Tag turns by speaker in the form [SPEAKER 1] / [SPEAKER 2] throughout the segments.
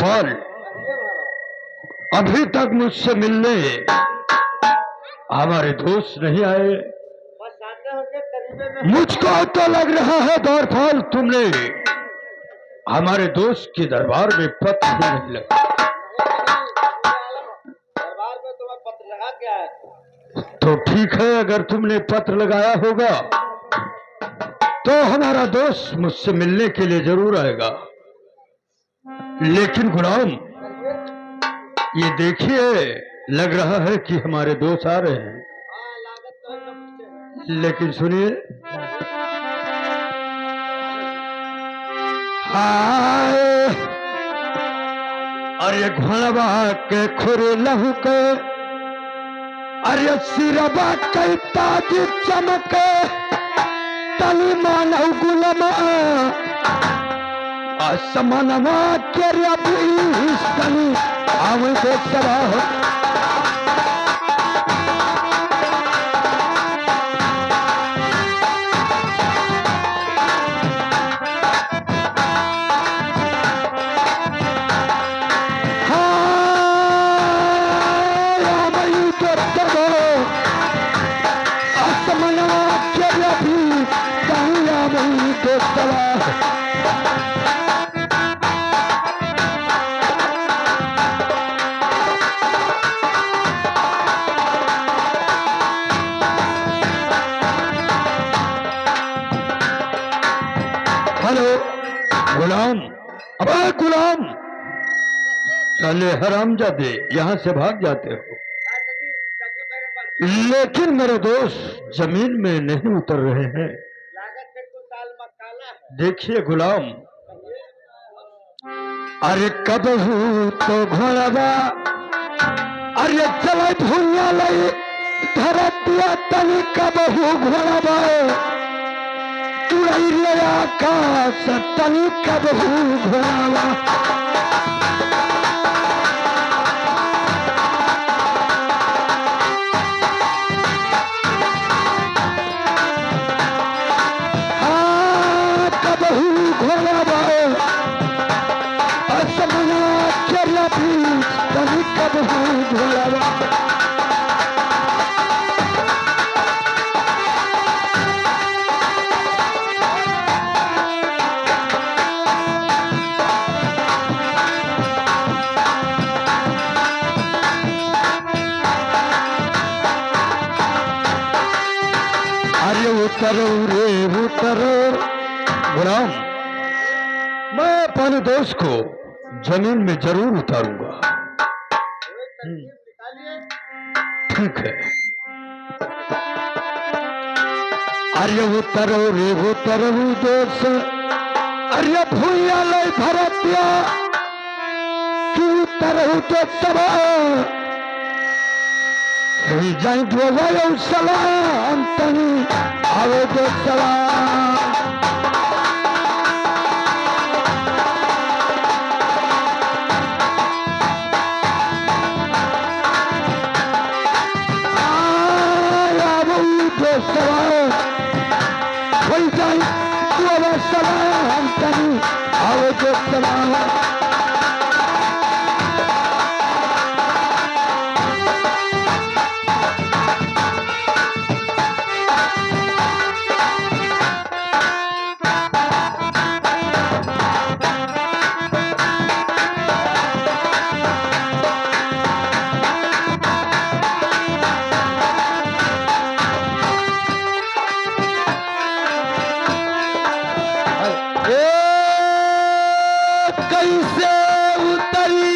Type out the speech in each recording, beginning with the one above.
[SPEAKER 1] द्वारपाल अभी तक मुझसे मिलने हमारे दोस्त नहीं आए। मुझको तो लग रहा है द्वारपाल तुमने हमारे दोस्त के दरबार में पत्र ही नहीं लगा।
[SPEAKER 2] दरबार में तुम्हें पत्र लगा क्या है?
[SPEAKER 1] तो ठीक है, अगर तुमने पत्र लगाया होगा तो हमारा दोस्त मुझसे मिलने के लिए जरूर आएगा। लेकिन गुलाम, ये देखिए, लग रहा है कि हमारे दोस्त आ रहे हैं। लेकिन सुनिए, हाय अरे घोड़वा के खुरे लहू के, अरे सिरबा के ताज चमके, तली मानव गुलमा असमनवा के रबी आवे बेचरा गुलाम, अबे गुलाम, साले हरामजादे, यहाँ से भाग जाते हो। लेकिन मेरे दोस्त जमीन में नहीं उतर रहे हैं। देखिए गुलाम, अरे कब तो घोड़वा, अरे चला भूलिया लई धरतिया तनी कब घोड़वा आकाश तनी कब घोड़वा। कबहू घोड़वा असमना चला भी तनी कबहू घोड़वा। उतरो रे उतरो। गुलाम, मैं अपने दोस्त को जमीन में जरूर उतारूंगा। ठीक है। अरे उतरो रे उतरो दोस्त, अरे भूया ले भरतिया तू उतरो तो सबा जाए दो सलाम तनी आवे दो सलाम। दो सलाम कोई जाए दो सलाम तनी आवे दो सलाम। कैसे उतरी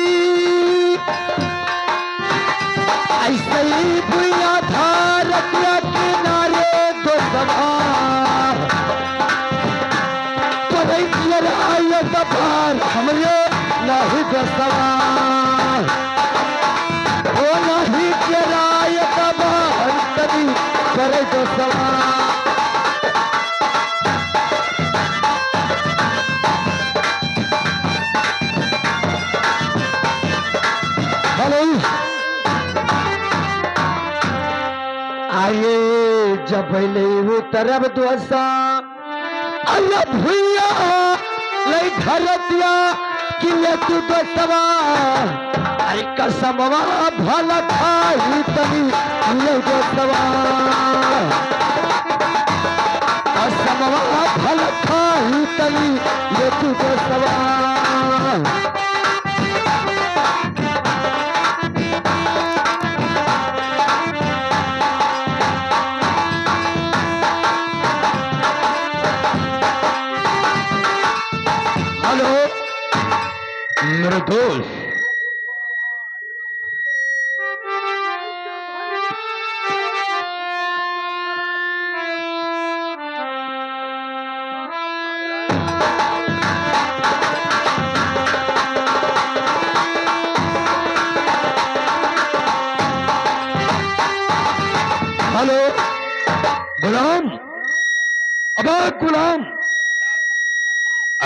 [SPEAKER 1] ऐसे ही भुइया धार किनारे दो सवार आए सवार हमरे नहीं दो सवार वो नहीं चराय सवार तभी करे दो सवार। आइए जब ले तरफ दोसा अल्लाह भैया ले धरतिया कि ले तू दोस्तवा अरे कसमवा भला खाई तनी ले दोस्तवा कसमवा भला खाई तनी ले तू दोस्तवा हेलो मेरे दोस्त हेलो गुलाम अबे गुलाम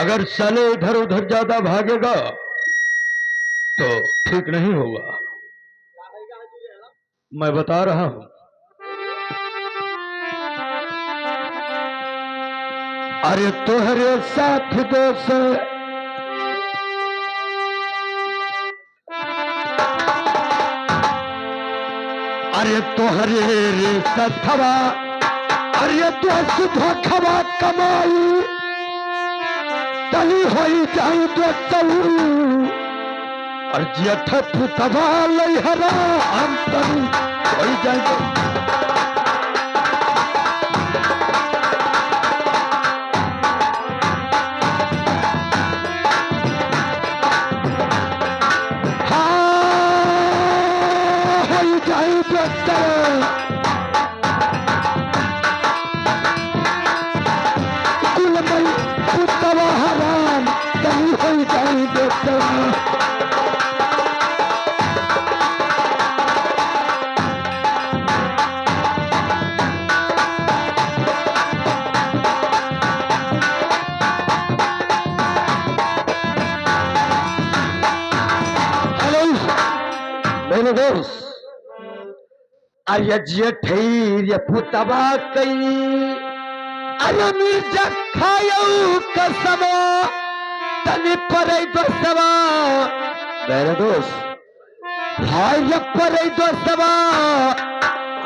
[SPEAKER 1] अगर साले इधर उधर ज्यादा भागेगा तो ठीक नहीं होगा मैं बता रहा हूं अरे तोहरे साथ दोस्त अरे तोहरे रे सथवा अरे तो सुधा खवा कमाई तली होई जाई दोस्तऊ और जेठ पुतवा लहरा अंतरी होई जाई मेरे दोस्त अरे जेठैर पुतवा कई अरे मिर्जा खायो कसम तनी परे दोस्तवा मेरे दोस्त भाई परे दोस्तवा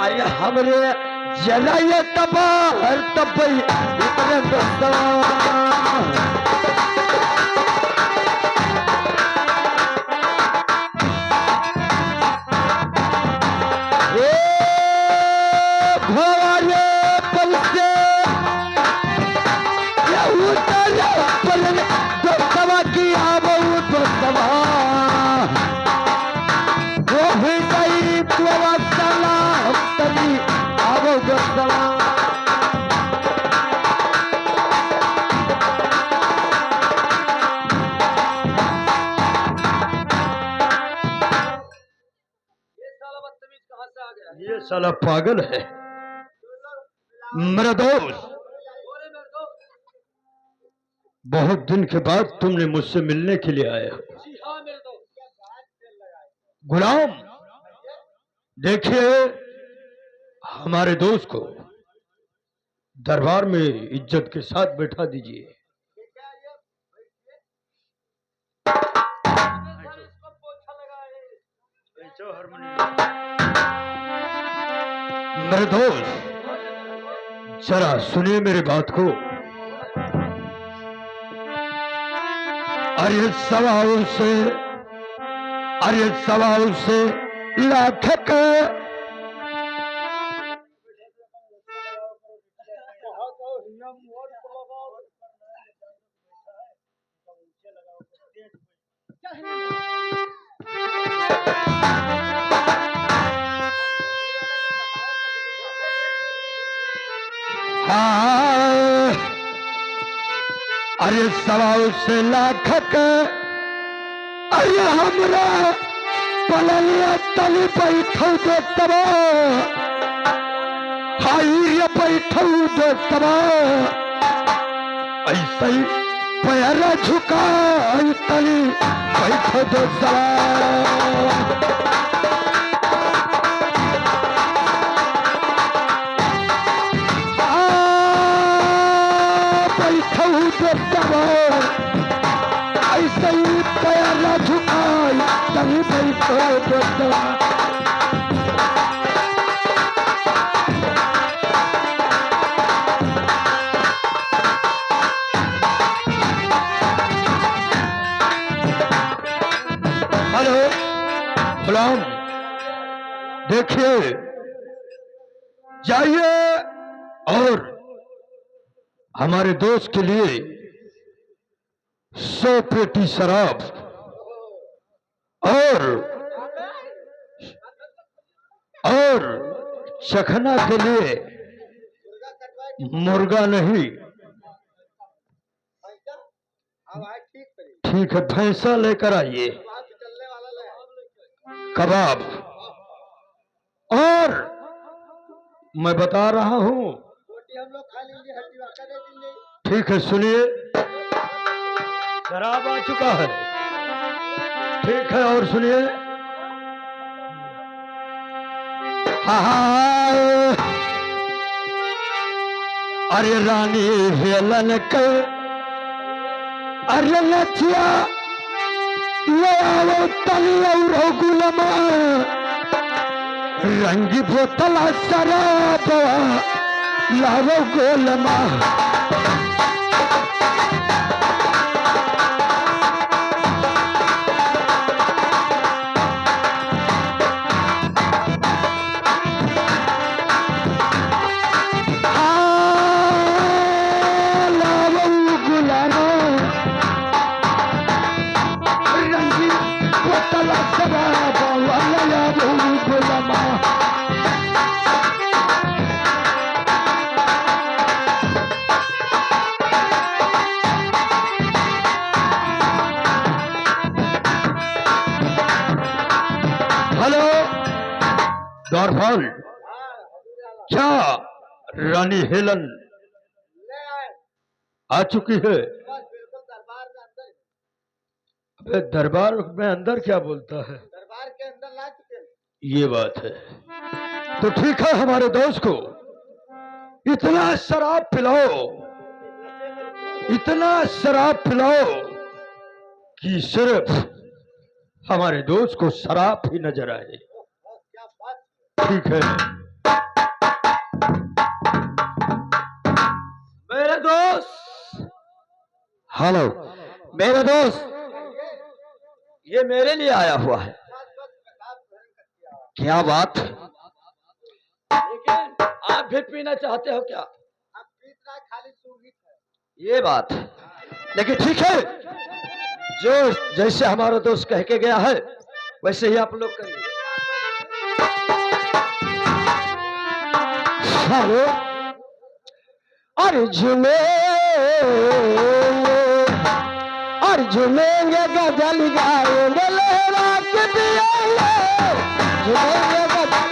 [SPEAKER 1] अरे हमरे जलाए तबाहर तबई इतने दोस्तवा ये साला पागल है मेरा दोस्त बहुत दिन के बाद तुमने मुझसे मिलने के लिए आया गुलाम देखिए हमारे दोस्त को दरबार में इज्जत के साथ बैठा दीजिए मेरे दोस्त जरा सुनिए मेरी बात को अरे सवाल से लाख का अरे सवाल से लाख का अरे हमरा पललिया तली बैठो दोस्तवा हाई बैठो दोस्तवा ऐसे ही पैरा झुका तली बैठो दोस्तवा ऐसे ही तो बता। हेलो गुलाम, देखिए, जाइए और हमारे दोस्त के लिए 100 पेटी शराब और चखना के लिए मुर्गा नहीं, ठीक है, भैंसा लेकर आइए, कबाब, और मैं बता रहा हूं,
[SPEAKER 2] हम लोग खा लेंगे, हड्डी वाका दे देंगे।
[SPEAKER 1] ठीक है, सुनिए, शराब आ चुका है, ठीक है, और सुनिए, हाँ, अरे रानी हेलन के, अरे लचिया ले आओ तली और गुलमा, रंगी बोतल शराब लाओ गोलमा। हेलो डॉरफॉल, क्या रानी हेलन
[SPEAKER 2] ले आए,
[SPEAKER 1] आ चुकी है?
[SPEAKER 2] बस बिल्कुल दरबार में अंदर,
[SPEAKER 1] अबे दरबार में अंदर क्या बोलता है?
[SPEAKER 2] दरबार के अंदर ला चुके हैं।
[SPEAKER 1] ये बात है, तो ठीक है, हमारे दोस्त को इतना शराब पिलाओ, इतना शराब पिलाओ कि सिर्फ हमारे दोस्त को शराब ही नजर आए।
[SPEAKER 2] क्या बात,
[SPEAKER 1] ठीक है मेरे दोस्त, हेलो मेरे दोस्त, ये मेरे लिए आया हुआ है। क्या बात, लेकिन आप भी पीना चाहते हो क्या?
[SPEAKER 2] अब पीना खाली सूंघी है।
[SPEAKER 1] ये बात है, लेकिन ठीक है, जो जैसे हमारा दोस्त कह के गया है वैसे ही आप लोग करिए। हेलो, अर्जुने अर्जुनेंगे गजल गाएंगे, लहरा के पिएंगे, झूमेंगे गजल।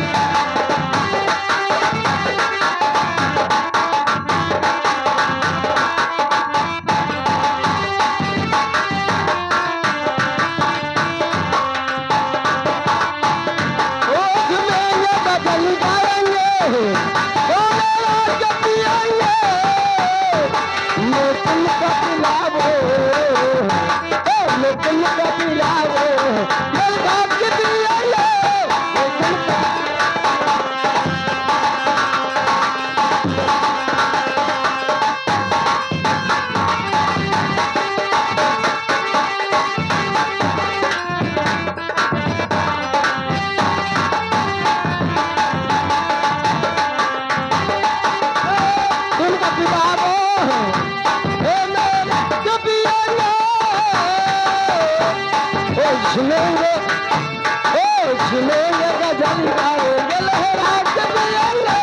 [SPEAKER 1] झूलेंगे गजल गाएंगे, लहरा के पिएंगे,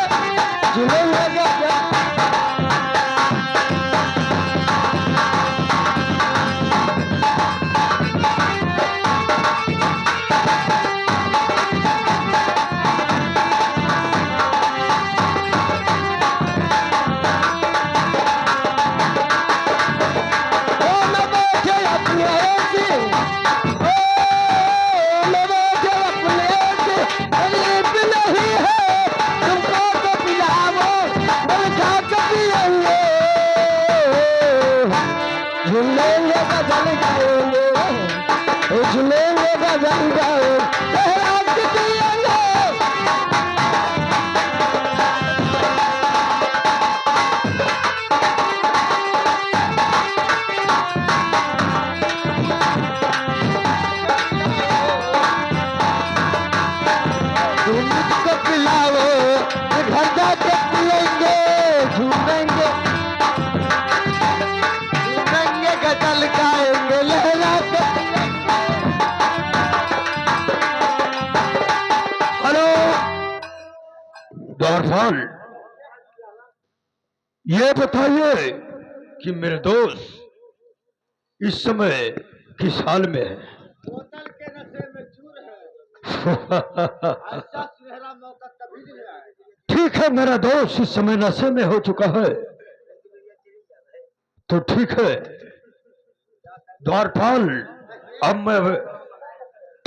[SPEAKER 1] झूलेंगे गजल। झूलेंगे गजल गाएंगे, झूलेंगे गजल गाएंगे। द्वारपाल, ये बताइए कि मेरे दोस्त इस समय किस हाल में है?
[SPEAKER 2] बोतल के नशे में चूर है। ऐसा सुनहरा मौका कभी नहीं आएगा।
[SPEAKER 1] ठीक है, मेरा दोस्त इस समय नशे में हो चुका है तो ठीक है द्वारपाल, अब मैं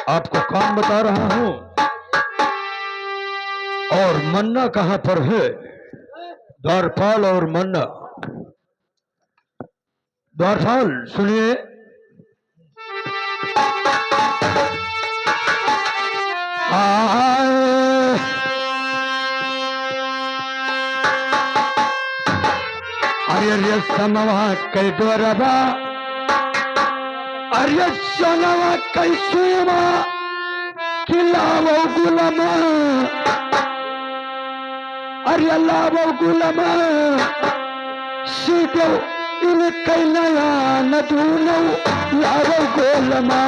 [SPEAKER 1] आपको काम बता रहा हूं। और मन्ना कहां पर है? द्वारपाल और मन्ना। द्वारपाल सुनिए, अरे समवा कई द्वारबा, अरे सोनवा कई सुयमा किलावो गुलमा, अरे लावो गुलमा सीधो इन कई नया नदूनो लावो गुलमा।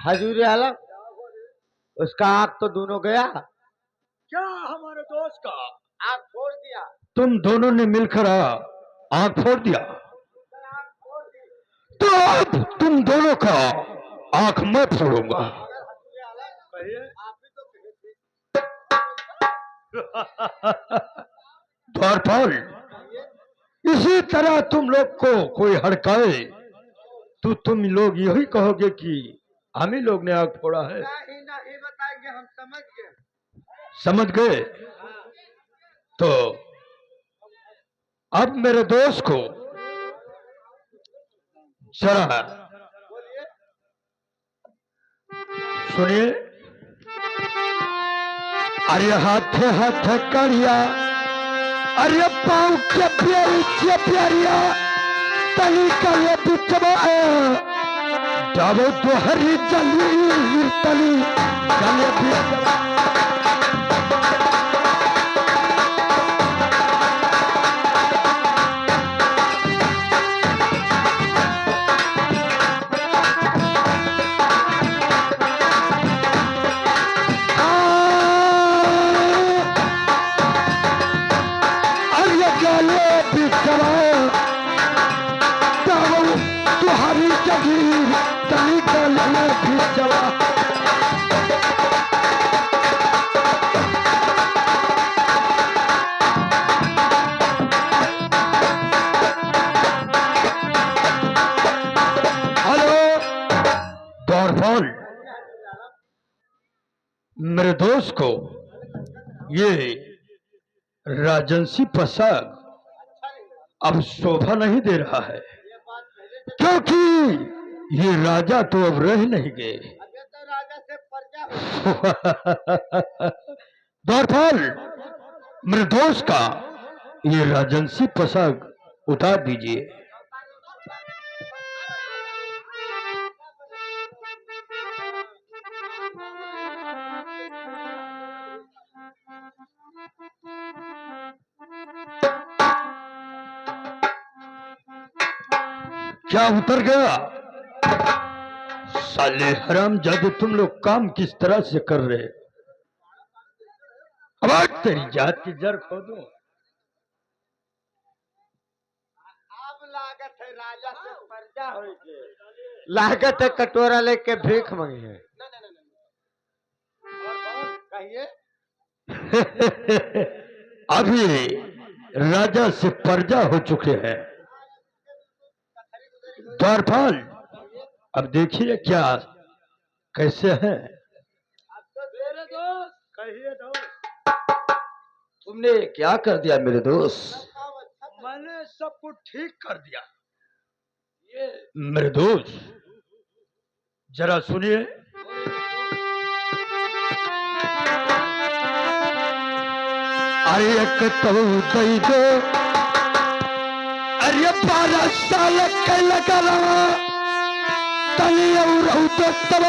[SPEAKER 2] हजूर आलम, उसका आंख तो दोनों गया।
[SPEAKER 1] क्या हमारे दोस्त का
[SPEAKER 2] आंख फोड़ दिया।
[SPEAKER 1] तुम दोनों ने मिलकर आंख फोड़ दिया?
[SPEAKER 2] आंख फोड़ दी।
[SPEAKER 1] तो अब तुम दोनों का आंख मैं फोड़ूंगा।
[SPEAKER 2] हजूर आलम,
[SPEAKER 1] कहिए।
[SPEAKER 2] आप ही तो कहे थे।
[SPEAKER 1] द्वारपाल, इसी तरह तुम लोग को कोई हड़काए तो तुम लोग यही कहोगे कि हम ही लोग ने आग फोड़ा है।
[SPEAKER 2] नहीं नहीं बताएंगे, हम समझ गए।
[SPEAKER 1] समझ गए? तो अब मेरे दोस्त को जरा
[SPEAKER 2] बोलिए।
[SPEAKER 1] सुनिए, अरे हाथ हाथ करिया, अरे पाँव के प्यारिया तली का ये बिचवा जाओ तो हरी जली तली चले बिचवा। अरे गले बिचवा जाओ तो हरी जगीर तली गले बिचवा। द्वारपाल, मेरे दोस्त को ये राजंसी पोशाक अब शोभा नहीं दे रहा है,
[SPEAKER 2] ये बात पहले से,
[SPEAKER 1] क्योंकि ये राजा तो अब रह नहीं गए।
[SPEAKER 2] अबे तो राजा से प्रजा हो।
[SPEAKER 1] द्वारपाल, मेरे दोस्त का ये राजंसी पोशाक उतार दीजिए। क्या उतर गया? साले हरामजादे, तुम लोग काम किस तरह से कर रहे? अब आज तेरी जात की जड़ खोदूं।
[SPEAKER 2] अब लागत है राजा से प्रजा होगी। लागत है कटोरा लेके भीख मांगी है। कहिए।
[SPEAKER 1] अभी राजा से प्रजा हो चुके हैं। द्वारपाल, अब देखिए क्या कैसे हैं।
[SPEAKER 2] अब तो तेरे दोस्त।
[SPEAKER 1] कहिए दोस्त, तुमने क्या कर दिया मेरे दोस्त?
[SPEAKER 2] बताओ, अच्छा तो
[SPEAKER 1] मैंने सब कुछ ठीक कर दिया। मेरे दोस्त जरा सुनिए। अरे एक तो दई दो, अरे 12 साल के लगा तनी और तो तब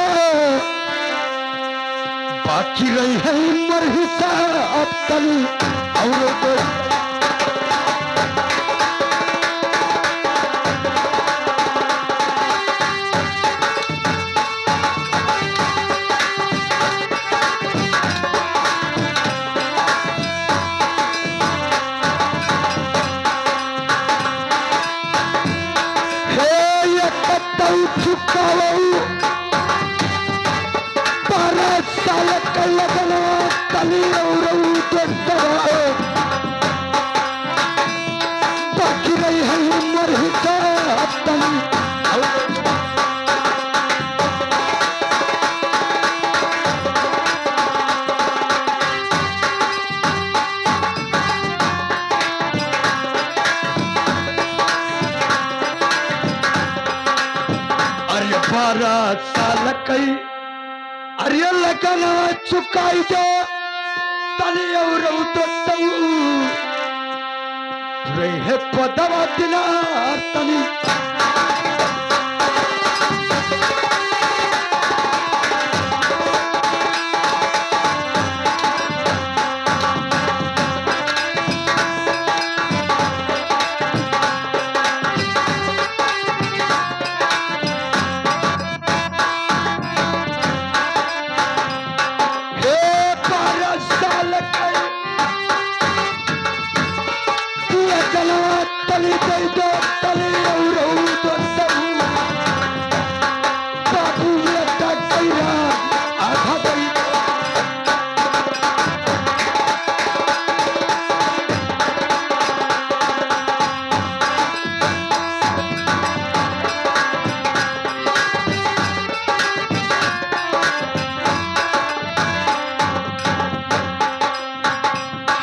[SPEAKER 1] बाकी रही है उम्र हिसाब तनी और तो चुकाओ 12 साल का लगना तनी और बाकी रही है उम्र हिसाब तनी। अरे 12 साल कई अरे लगना चुकाई दो तनी और तो रहे पदवा दिना तनी।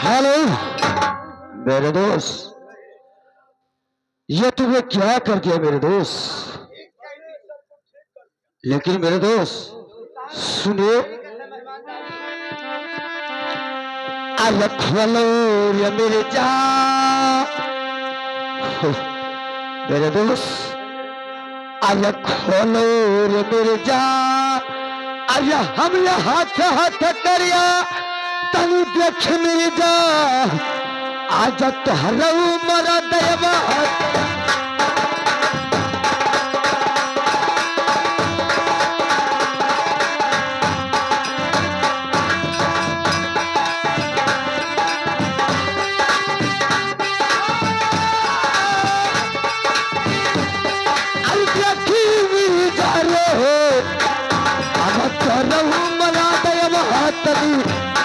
[SPEAKER 1] हेलो मेरे दोस्त, ये तुम्हें क्या कर दिया मेरे दोस्त? लेकिन मेरे दोस्त सुनिए, अलग वालो या मेरे जा मेरे दोस्त, अलग वालो या मेरे जा अरे हम ये हाथ हाथ करिया तनु देख मेरी जा आज तुहरा मरा दयवा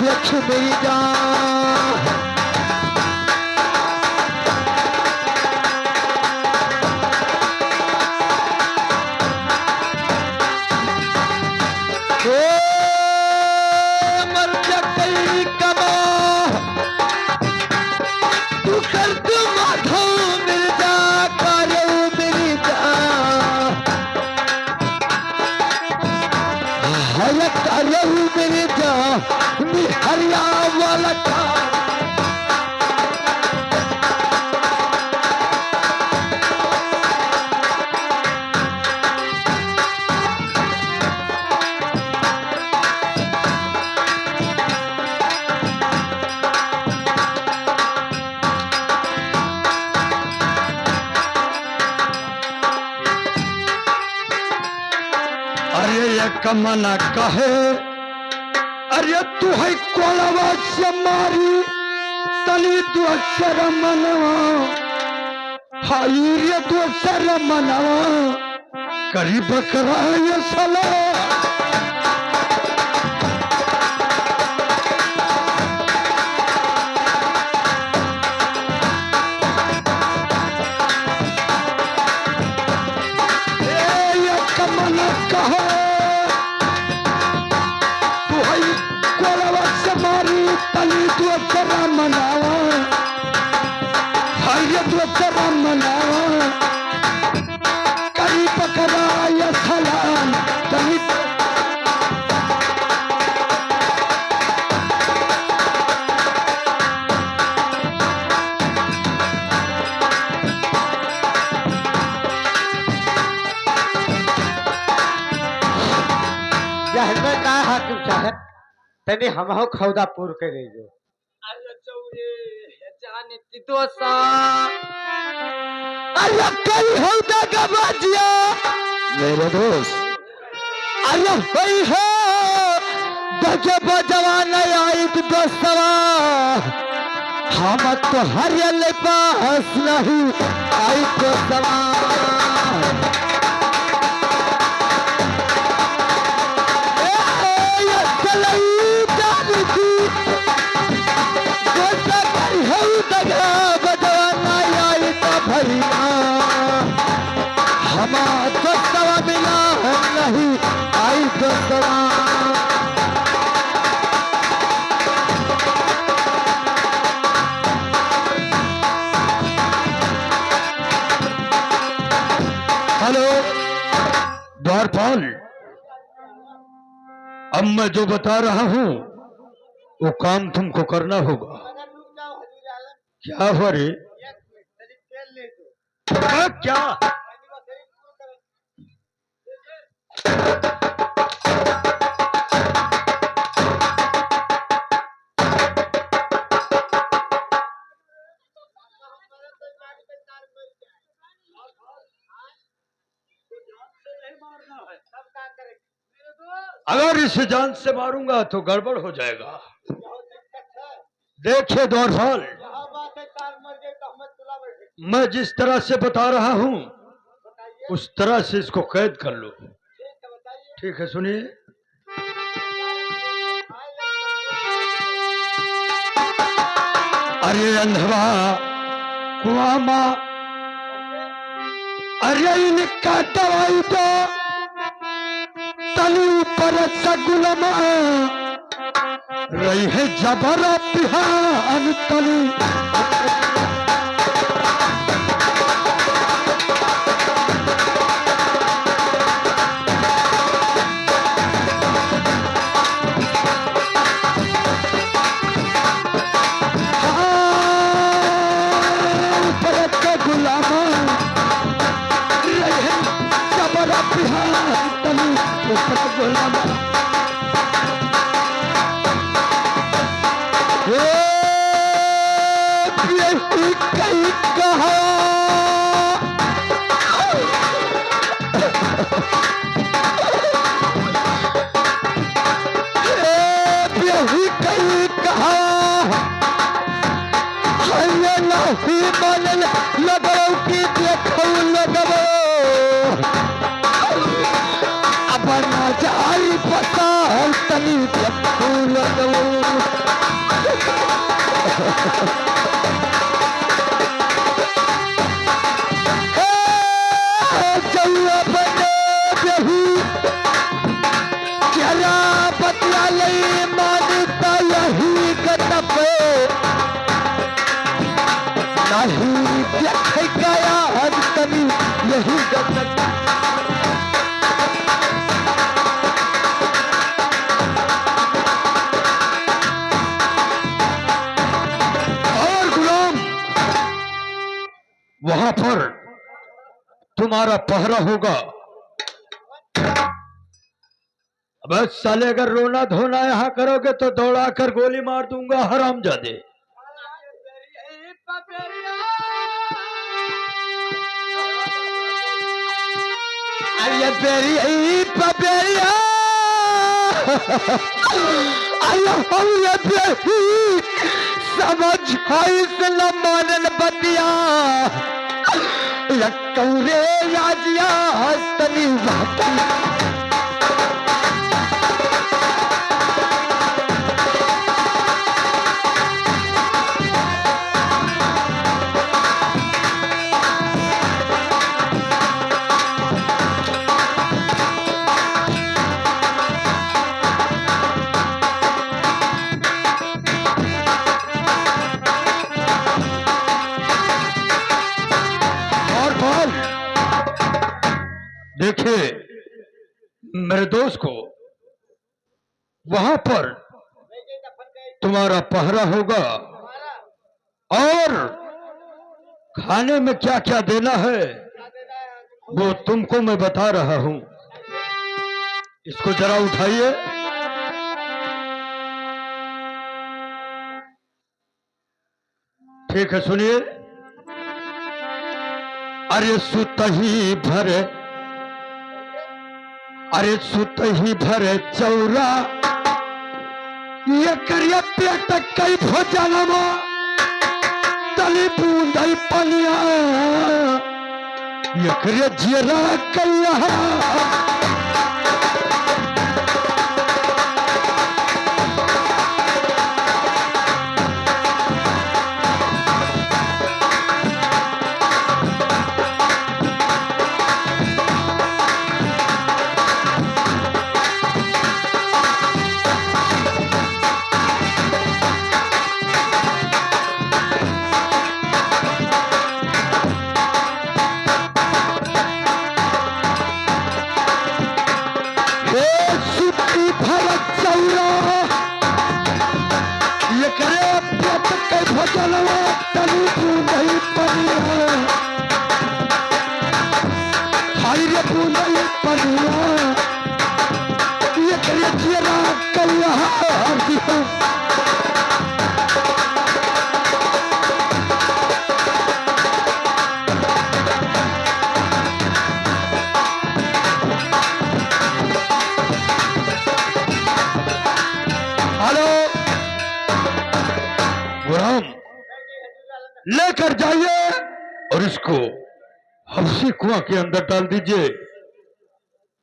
[SPEAKER 1] देख मेरी जा मर जा कई कमा तू कर तू माधो मिल जा करो मेरी जा हर करो मेरी जा हरिया वाला का अरे ये कमना कहे अरे तू है कोलवा से मारी तनी तू अक्षर मनवा हाई रे तू अक्षर मनवा करीब करा ये सला ये कमना कहे तनी तू अक्षर मनावा हाय तू अक्षर मनावा
[SPEAKER 2] हाकिम साहब तनी हमहु खौदापुर के रह जो
[SPEAKER 3] अरे चौरे जाने ती दोसा
[SPEAKER 1] अरे कई होता का बाजिया मेरे दोस्त अरे भाई हो जब जवान आई तो दोस्तवा हम तो हरियल पास नहीं आई तो सवार नहीं आई तो हेलो द्वारपाल अब मैं जो बता रहा हूं वो काम तुमको करना होगा। क्या हुआ रे? क्या अगर इसे जान से मारूंगा तो गड़बड़ हो जाएगा। देखिए द्वारपाल मैं जिस तरह से बता रहा हूं उस तरह से इसको कैद कर लो। ठीक है सुनिए। अरे अंधवा कुआमा अरे इनका दवाई तो तली पर सगुलमा रही है जबर बिहान तली लगो की देखो लगो अब ना जाई पता तनी देखो लगो जौआ बने बहू चला बतला ले मानता यही गतप नहीं देख गया तनी यही गतप और गुलाम वहां पर तुम्हारा पहरा होगा। अब साले अगर रोना धोना यहां करोगे तो दौड़ा कर गोली मार दूंगा हरामजादे। अरे बेरी पबेरिया अरे बेरी समझ से न मानन बतिया कौरे राजिया तनी देखिए मेरे दोस्त को वहां पर तुम्हारा पहरा होगा और खाने में क्या क्या देना है वो तुमको मैं बता रहा हूं। इसको जरा उठाइए। ठीक है, सुनिए। अरे सुतही भर, अरे सुतही भर चौरा, ये करिए पेट कई भोजनमा, तली बूंदई पनिया, ये करिए जीरा कैया। लेकर जाइए और इसको हफ्सी कुआं के अंदर डाल दीजिए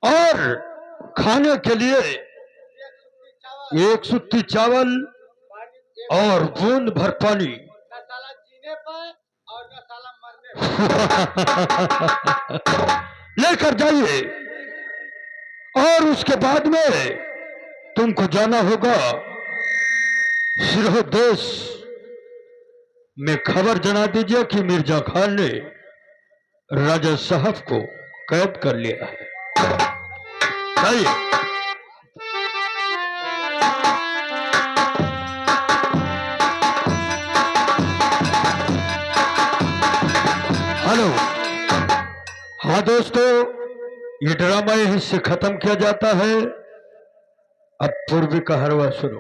[SPEAKER 1] और खाने के लिए 1 सुत्ती चावल और बूंद भर पानी।
[SPEAKER 2] न साला जीने पर और न साला मरने पर।
[SPEAKER 1] लेकर जाइए और उसके बाद में तुमको जाना होगा सिरह देश में, खबर जना दीजिए कि मिर्जा खान ने राजा साहब को कैद कर लिया है। जाइए। हेलो। हाँ दोस्तों, ये ड्रामा यहीं से खत्म किया जाता है। अब पूर्वी का हरवा सुनो।